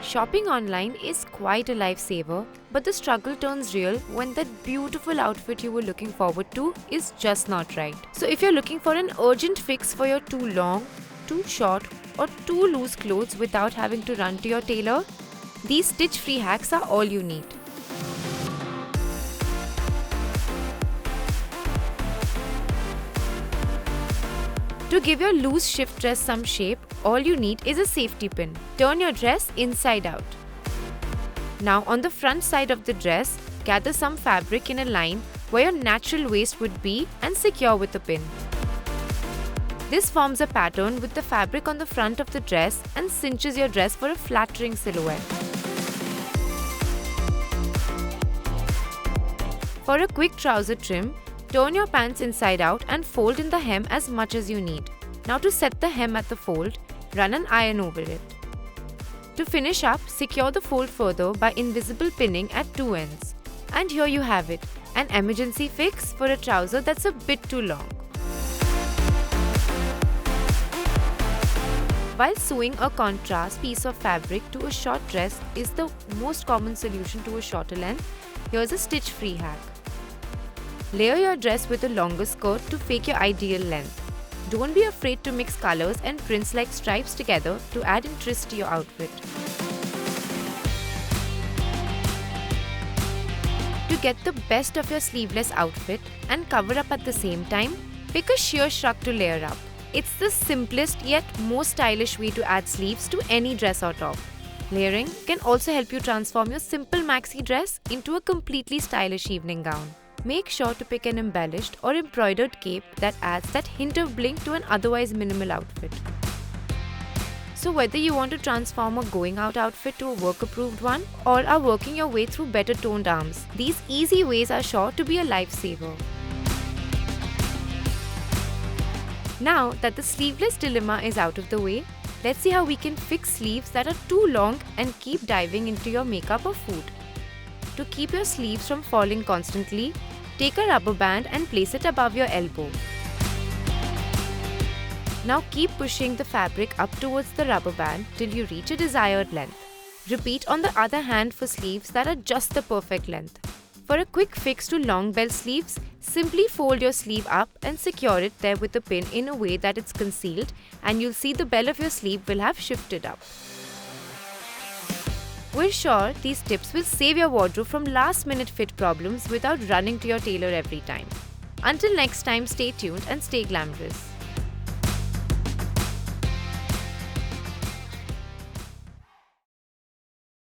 Shopping online is quite a lifesaver, but the struggle turns real when that beautiful outfit you were looking forward to is just not right. So if you're looking for an urgent fix for your too long, too short, or too loose clothes without having to run to your tailor, these stitch-free hacks are all you need. To give your loose shift dress some shape, all you need is a safety pin. Turn your dress inside out. Now on the front side of the dress, gather some fabric in a line where your natural waist would be and secure with a pin. This forms a pattern with the fabric on the front of the dress and cinches your dress for a flattering silhouette. For a quick trouser trim, turn your pants inside out and fold in the hem as much as you need. Now to set the hem at the fold, run an iron over it. To finish up, secure the fold further by invisible pinning at two ends. And here you have it, an emergency fix for a trouser that's a bit too long. While sewing a contrast piece of fabric to a short dress is the most common solution to a shorter length, here's a stitch-free hack. Layer your dress with a longer skirt to fake your ideal length. Don't be afraid to mix colors and prints like stripes together to add interest to your outfit. To get the best of your sleeveless outfit and cover up at the same time, pick a sheer shrug to layer up. It's the simplest yet most stylish way to add sleeves to any dress or top. Layering can also help you transform your simple maxi dress into a completely stylish evening gown. Make sure to pick an embellished or embroidered cape that adds that hint of bling to an otherwise minimal outfit. So whether you want to transform a going out outfit to a work-approved one or are working your way through better toned arms, these easy ways are sure to be a lifesaver. Now that the sleeveless dilemma is out of the way, let's see how we can fix sleeves that are too long and keep diving into your makeup or food. To keep your sleeves from falling constantly, take a rubber band and place it above your elbow. Now keep pushing the fabric up towards the rubber band till you reach a desired length. Repeat on the other hand for sleeves that are just the perfect length. For a quick fix to long bell sleeves, simply fold your sleeve up and secure it there with a pin in a way that it's concealed, and you'll see the bell of your sleeve will have shifted up. We're sure these tips will save your wardrobe from last-minute fit problems without running to your tailor every time. Until next time, stay tuned and stay glamorous.